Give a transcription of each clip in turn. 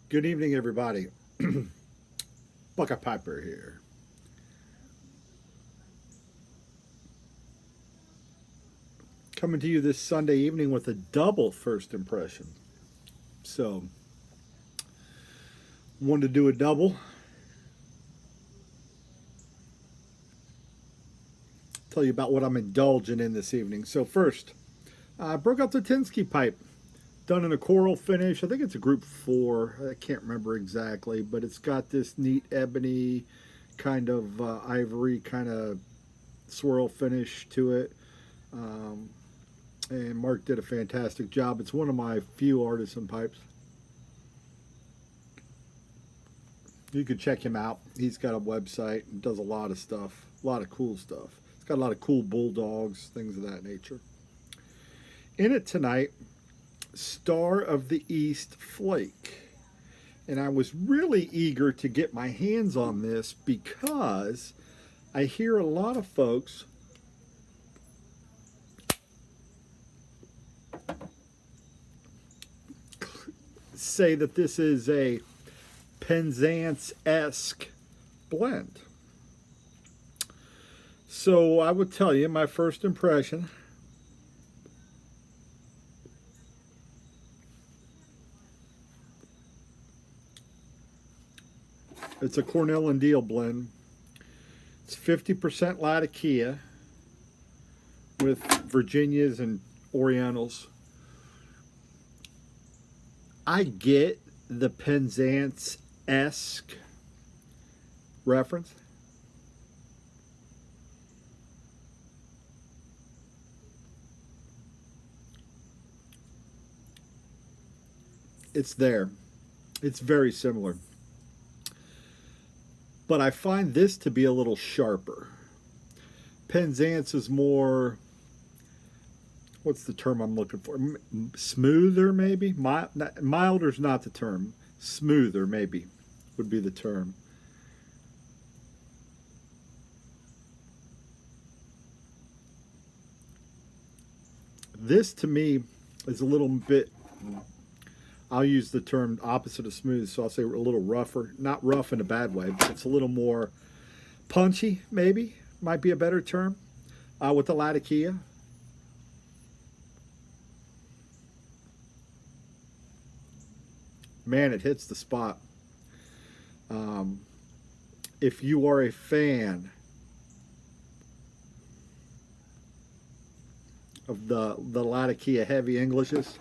Good evening, everybody. Buckeye Piper here. Coming to you this Sunday evening with a double first impression. So, wanted to do a double. Tell you about what I'm indulging in this evening. So, first, I broke out the Tinsky pipe. Done in a coral finish. I think it's a group 4. I can't remember exactly, but it's got this neat ebony kind of ivory kind of swirl finish to it. Um, and Mark did a fantastic job. It's one of my few artisan pipes. You can check him out. He's got a website and does a lot of stuff, a lot of cool stuff. He's got a lot of cool bulldogs, things of that nature. In it tonight, Star of the East Flake. And I was really eager to get my hands on this because I hear a lot of folks say that this is a Penzance-esque blend. So I would tell you my first impression. It's a Cornell and Deal blend. It's 50% Latakia with Virginias and Orientals. I get the Penzance-esque reference. It's there. It's very similar. But I find this to be a little sharper. Penzance is more, what's the term I'm looking for? Smoother, maybe? Milder's not the term. Smoother, maybe, would be the term. This, to me, is a little bit, I'll use the term opposite of smooth, so I'll say a little rougher. Not rough in a bad way, but it's a little more punchy, maybe, might be a better term, with the Latakia. Man, it hits the spot. If you are a fan of the Latakia heavy Englishes,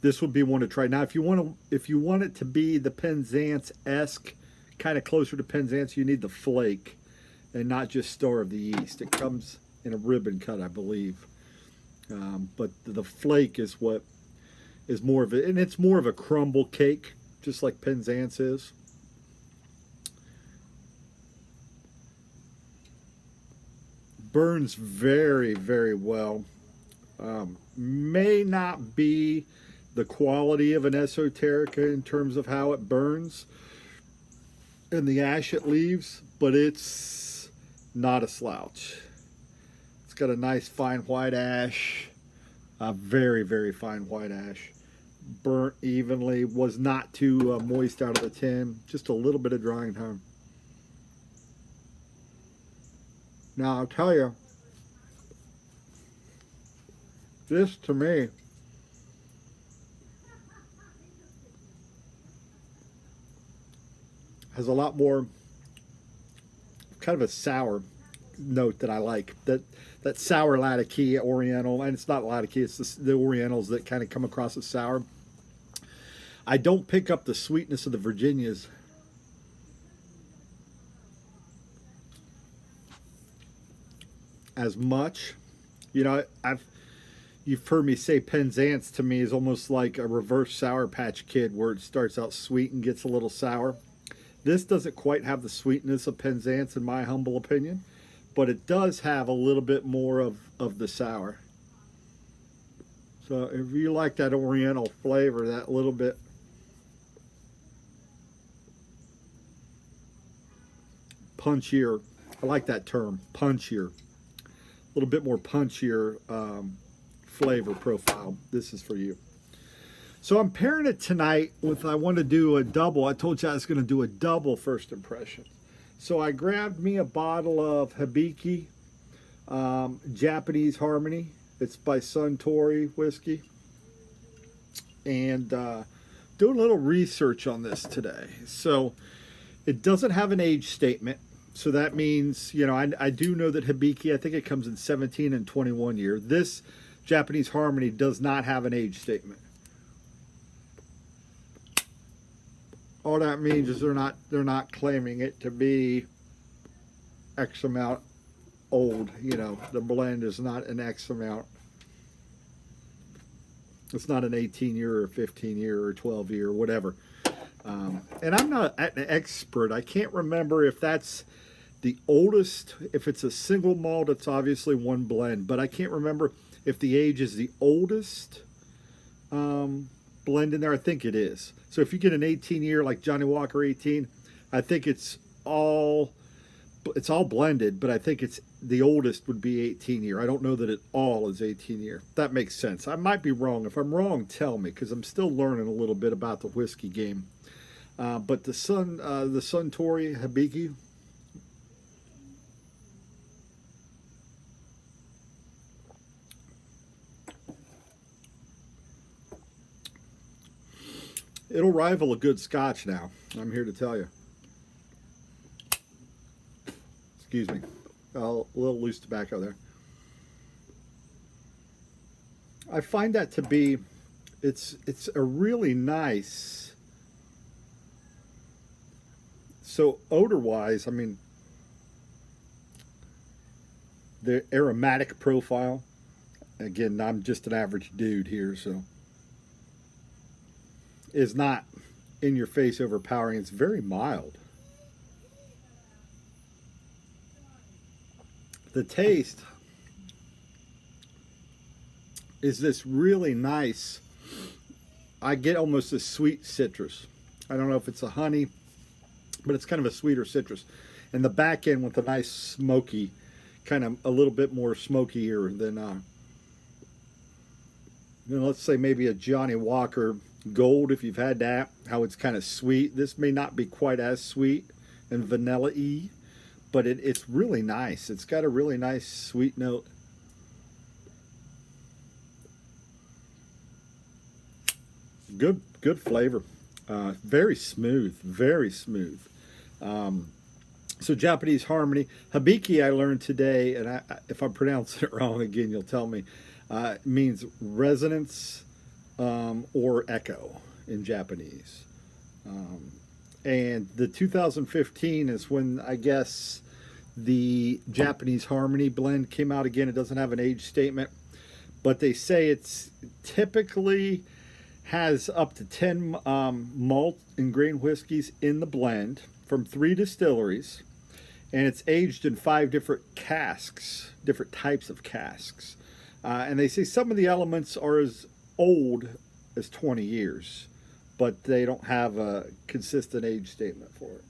this would be one to try. Now, if you want it to be the Penzance-esque, kind of closer to Penzance, you need the Flake, and not just Star of the East. It comes in a ribbon cut, I believe. But the Flake is what is more of it, and it's more of a crumble cake, just like Penzance is. Burns very, very well. May not be the quality of an Esoterica in terms of how it burns and the ash it leaves, but it's not a slouch. It's got a nice fine white ash, a very, very fine white ash. Burnt evenly, was not too moist out of the tin, just a little bit of drying time. Now, I'll tell you, this to me has a lot more kind of a sour note that I like. That sour Latakia Oriental, and it's not Latakia, it's the Orientals that kind of come across as sour. I don't pick up the sweetness of the Virginias. As much. You know, you've heard me say Penzance to me is almost like a reverse Sour Patch Kid, where it starts out sweet and gets a little sour. This doesn't quite have the sweetness of Penzance, in my humble opinion, but it does have a little bit more of the sour. So if you like that Oriental flavor, that little bit punchier, I like that term, punchier, a little bit more punchier flavor profile, this is for you. So I'm pairing it tonight with, I want to do a double. I told you I was going to do a double first impression. So I grabbed me a bottle of Hibiki Japanese Harmony. It's by Suntory Whiskey. And doing a little research on this today. So it doesn't have an age statement. So that means, you know, I do know that Hibiki, I think it comes in 17 and 21 year. This Japanese Harmony does not have an age statement. All that means is they're not claiming it to be X amount old. You know, the blend is not an X amount. It's not an 18 year or 15 year or 12 year or whatever. And I'm not an expert. I can't remember if that's the oldest. If it's a single malt, it's obviously one blend. But I can't remember if the age is the oldest blend in there. I think it is. So if you get an 18 year like Johnny Walker 18, I think it's all blended, but I think it's the oldest would be 18 year. I don't know that it all is 18 year. That makes sense. I might be wrong. If I'm wrong, tell me, because I'm still learning a little bit about the whiskey game. But the Suntory Hibiki, it'll rival a good Scotch now. I'm here to tell you. Excuse me. A little loose tobacco there. I find that to be, it's a really nice. So odor-wise, I mean, the aromatic profile. Again, I'm just an average dude here, so is not in your face overpowering. It's very mild. The taste is this really nice, I get almost a sweet citrus. I don't know if it's a honey, but it's kind of a sweeter citrus. And the back end with a nice smoky, kind of a little bit more smokier than, let's say maybe a Johnny Walker Gold, if you've had that, how it's kind of sweet. This may not be quite as sweet and vanilla-y, but it's really nice. It's got a really nice sweet note. Good flavor. Very smooth, very smooth. So Japanese Harmony. Hibiki, I learned today, and if I'm pronouncing it wrong again, you'll tell me, means resonance or echo in Japanese. And the 2015 is when, I guess, the Japanese Harmony blend came out again. It doesn't have an age statement, but they say it's typically has up to 10 malt and grain whiskeys in the blend from 3 distilleries, and it's aged in 5 different casks, different types of casks. And they say some of the elements are as old as 20 years, but they don't have a consistent age statement for it.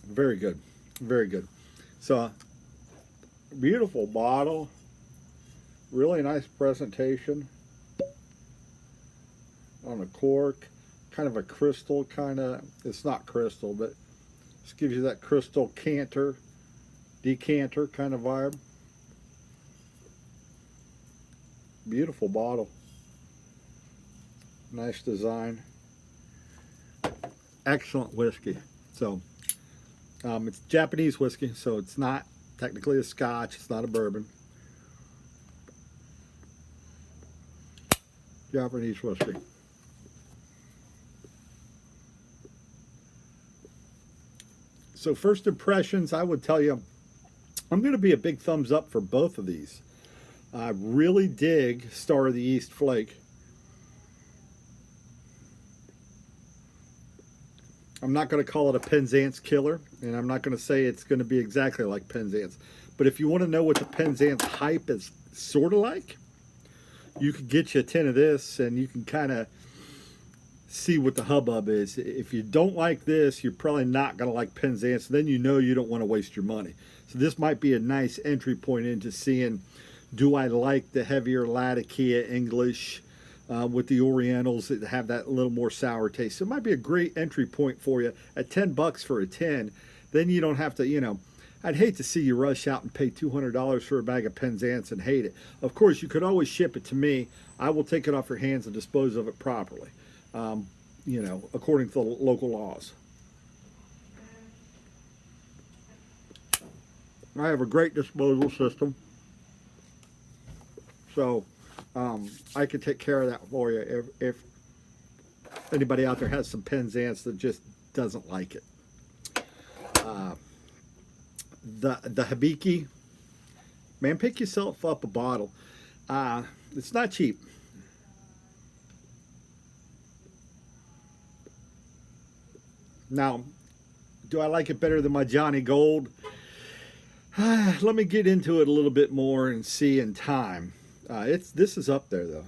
Very good, very good. So, beautiful bottle, really nice presentation on a cork, kind of a crystal, it's not crystal, but just gives you that crystal decanter kind of vibe. Beautiful bottle, nice design, excellent whiskey. So it's Japanese whiskey, so it's not technically a Scotch, it's not a bourbon. Japanese whiskey. So first impressions, I would tell you, I'm going to be a big thumbs up for both of these. I really dig Star of the East Flake. I'm not going to call it a Penzance killer, and I'm not going to say it's going to be exactly like Penzance. But if you want to know what the Penzance hype is sort of like, you could get you a tin of this, and you can kind of see what the hubbub is. If you don't like this, you're probably not going to like Penzance. Then you know you don't want to waste your money. So this might be a nice entry point into seeing, do I like the heavier Latakia English with the Orientals that have that little more sour taste. So it might be a great entry point for you at $10 for a 10. Then you don't have to, you know, I'd hate to see you rush out and pay $200 for a bag of Penzance and hate it. Of course, you could always ship it to me. I will take it off your hands and dispose of it properly, you know, according to the local laws. I have a great disposal system. So I can take care of that for you if anybody out there has some Penzance that just doesn't like it. The Hibiki, man, pick yourself up a bottle. It's not cheap. Now, do I like it better than my Johnny Gold? Let me get into it a little bit more and see in time. This is up there though.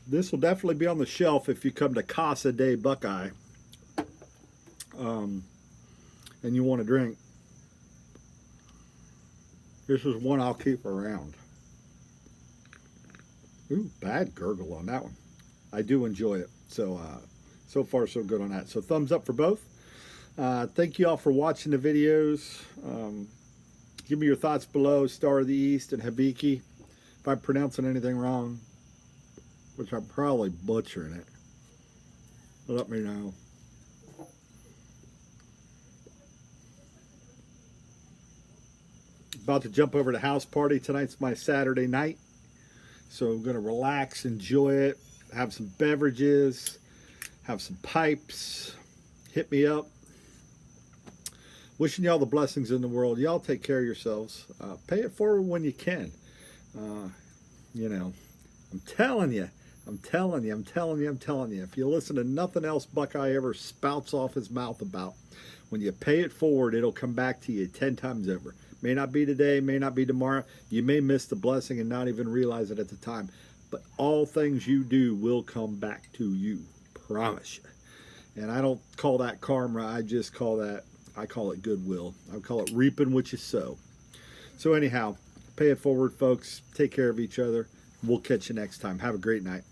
This will definitely be on the shelf if you come to Casa de Buckeye and you want to drink. This is one I'll keep around. Ooh, bad gurgle on that one. I do enjoy it. So so far so good on that. So thumbs up for both. Thank you all for watching the videos. Give me your thoughts below. Star of the East and Hibiki. If I'm pronouncing anything wrong, which I'm probably butchering it, let me know. About to jump over to house party. Tonight's my Saturday night. So I'm going to relax, enjoy it, have some beverages, have some pipes. Hit me up. Wishing y'all the blessings in the world. Y'all take care of yourselves. Pay it forward when you can. You know, I'm telling you. If you listen to nothing else Buckeye ever spouts off his mouth about, when you pay it forward, it'll come back to you 10 times over. May not be today, may not be tomorrow. You may miss the blessing and not even realize it at the time. But all things you do will come back to you. Promise you. And I don't call that karma. I call it goodwill. I call it reaping what you sow. So anyhow, pay it forward, folks. Take care of each other. We'll catch you next time. Have a great night.